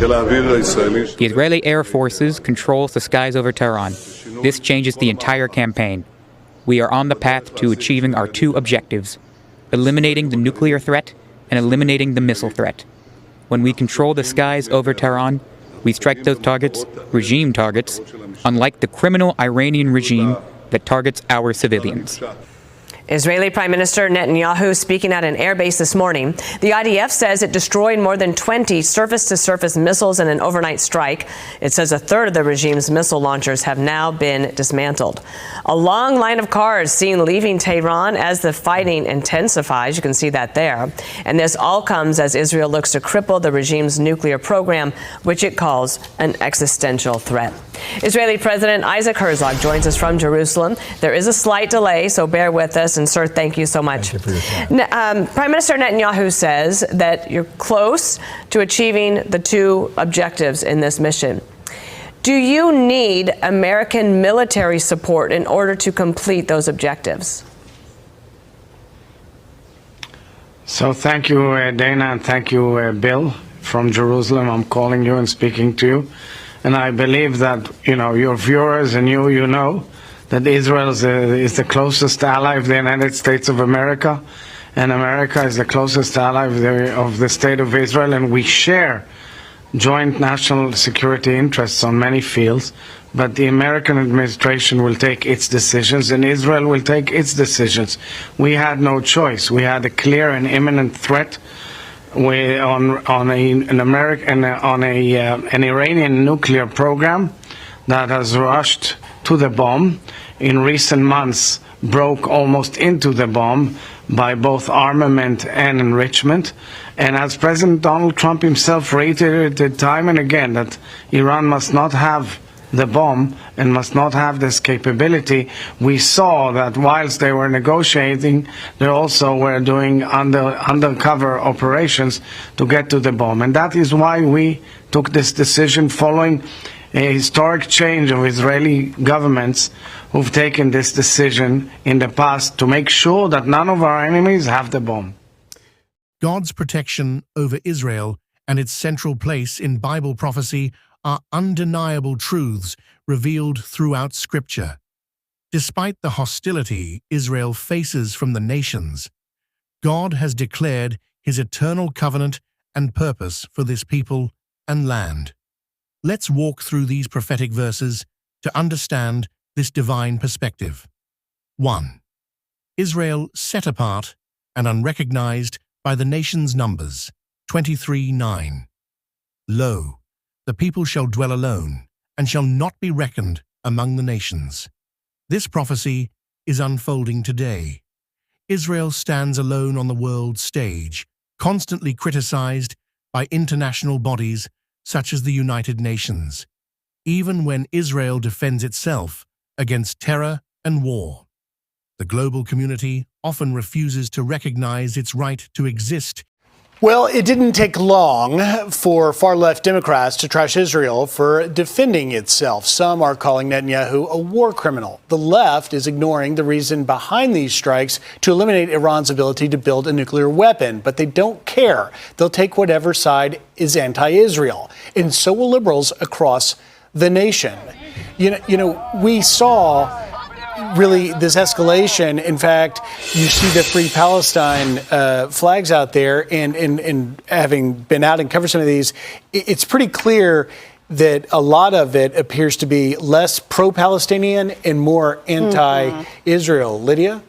The Israeli Air Forces controls the skies over Tehran. This changes the entire campaign. We are on the path to achieving our two objectives: eliminating the nuclear threat and eliminating the missile threat. When we control the skies over Tehran, we strike those targets, regime targets, unlike the criminal Iranian regime that targets our civilians. Israeli Prime Minister Netanyahu speaking at an airbase this morning. The IDF says it destroyed more than 20 surface-to-surface missiles in an overnight strike. It says a third of the regime's missile launchers have now been dismantled. A long line of cars seen leaving Tehran as the fighting intensifies. You can see that there. And this all comes as Israel looks to cripple the regime's nuclear program, which it calls an existential threat. Israeli President Isaac Herzog joins us from Jerusalem. There is a slight delay, so bear with us. And, sir, thank you so much. Thank you for your time. Prime Minister Netanyahu says that you're close to achieving the two objectives in this mission. Do you need American military support in order to complete those objectives? So thank you, Dana, and thank you, Bill, from Jerusalem. I'm calling you and speaking to you. And I believe that, your viewers and you know that Israel is the closest ally of the United States of America, and America is the closest ally of the State of Israel, and we share joint national security interests on many fields, but the American administration will take its decisions, and Israel will take its decisions. We had no choice. We had a clear and imminent threat on an Iranian nuclear program that has rushed to the bomb. In recent months, broke almost into the bomb by both armament and enrichment. And as President Donald Trump himself reiterated time and again that Iran must not have the bomb and must not have this capability, we saw that whilst they were negotiating, they also were doing undercover operations to get to the bomb. And that is why we took this decision following a historic change of Israeli governments who've taken this decision in the past to make sure that none of our enemies have the bomb. God's protection over Israel and its central place in Bible prophecy are undeniable truths revealed throughout Scripture. Despite the hostility Israel faces from the nations, God has declared His eternal covenant and purpose for this people and land. Let's walk through these prophetic verses to understand this divine perspective. 1. Israel set apart and unrecognized by the nations' numbers. 23:9. Lo, the people shall dwell alone, and shall not be reckoned among the nations. This prophecy is unfolding today. Israel stands alone on the world stage, constantly criticized by international bodies such as the United Nations, even when Israel defends itself against terror and war. The global community often refuses to recognize its right to exist. Well, it didn't take long for far-left Democrats to trash Israel for defending itself. Some are calling Netanyahu a war criminal. The left is ignoring the reason behind these strikes to eliminate Iran's ability to build a nuclear weapon. But they don't care. They'll take whatever side is anti-Israel. And so will liberals across the nation. You know, we saw really this escalation. In fact, you see the Free Palestine flags out there, and having been out and covered some of these, it's pretty clear that a lot of it appears to be less pro-Palestinian and more anti-Israel. Lydia?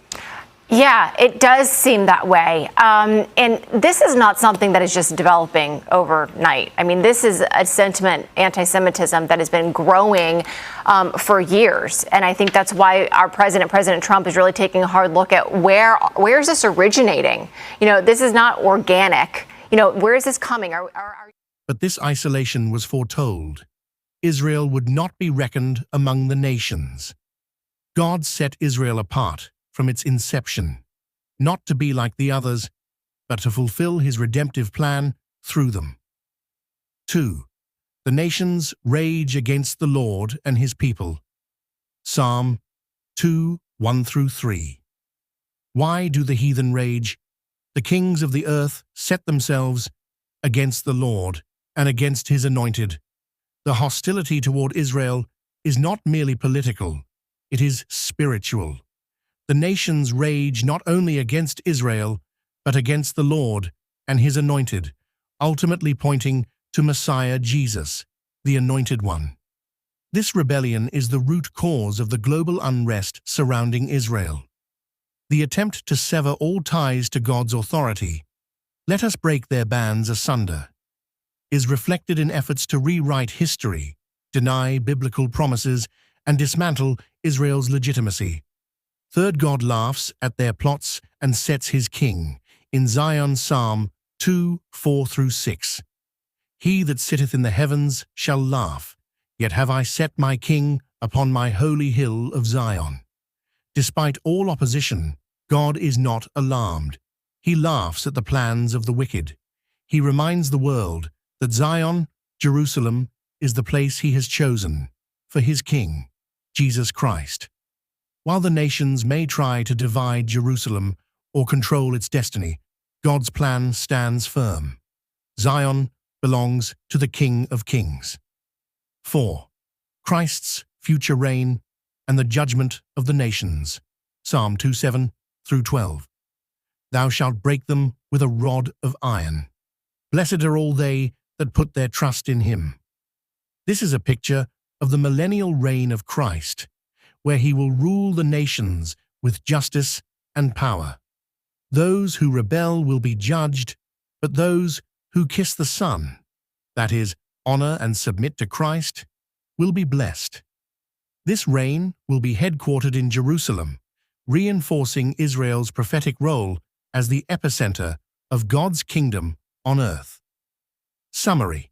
Yeah, it does seem that way. And this is not something that is just developing overnight. I mean, this is a sentiment, anti-Semitism, that has been growing for years. And I think that's why our president, President Trump, is really taking a hard look at where is this originating? You know, this is not organic. You know, where is this coming? But this isolation was foretold. Israel would not be reckoned among the nations. God set Israel apart from its inception, not to be like the others, but to fulfill His redemptive plan through them. 2. The nations rage against the Lord and His people. Psalm 2:1-3. Why do the heathen rage? The kings of the earth set themselves against the Lord and against his anointed. The hostility toward Israel is not merely political, it is spiritual. The nations rage not only against Israel, but against the Lord and his anointed, ultimately pointing to Messiah Jesus, the Anointed One. This rebellion is the root cause of the global unrest surrounding Israel. The attempt to sever all ties to God's authority, let us break their bands asunder, is reflected in efforts to rewrite history, deny biblical promises, and dismantle Israel's legitimacy. Third, God laughs at their plots and sets his king, in Zion Psalm 2:4-6. He that sitteth in the heavens shall laugh, yet have I set my king upon my holy hill of Zion. Despite all opposition, God is not alarmed. He laughs at the plans of the wicked. He reminds the world that Zion, Jerusalem, is the place he has chosen for his king, Jesus Christ. While the nations may try to divide Jerusalem or control its destiny, God's plan stands firm. Zion belongs to the King of Kings. 4. Christ's future reign and the judgment of the nations. Psalm 2:7-12. Thou shalt break them with a rod of iron. Blessed are all they that put their trust in him. This is a picture of the millennial reign of Christ, where he will rule the nations with justice and power. Those who rebel will be judged, but those who kiss the Son, that is, honor and submit to Christ, will be blessed. This reign will be headquartered in Jerusalem, reinforcing Israel's prophetic role as the epicenter of God's kingdom on earth. Summary: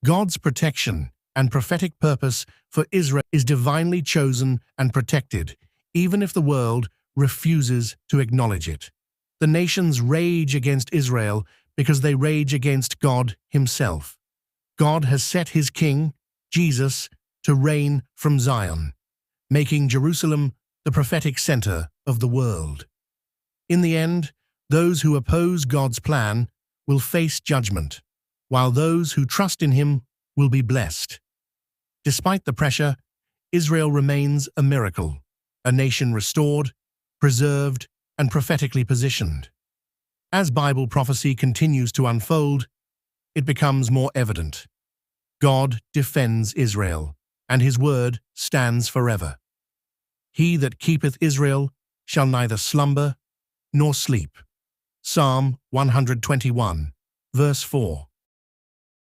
God's protection and prophetic purpose for Israel is divinely chosen and protected, even if the world refuses to acknowledge it. The nations rage against Israel because they rage against God himself. God has set his king, Jesus, to reign from Zion, making Jerusalem the prophetic center of the world. In the end, those who oppose God's plan will face judgment, while those who trust in him will be blessed. Despite the pressure, Israel remains a miracle, a nation restored, preserved, and prophetically positioned. As Bible prophecy continues to unfold, it becomes more evident. God defends Israel, and his word stands forever. He that keepeth Israel shall neither slumber nor sleep. Psalm 121, verse 4.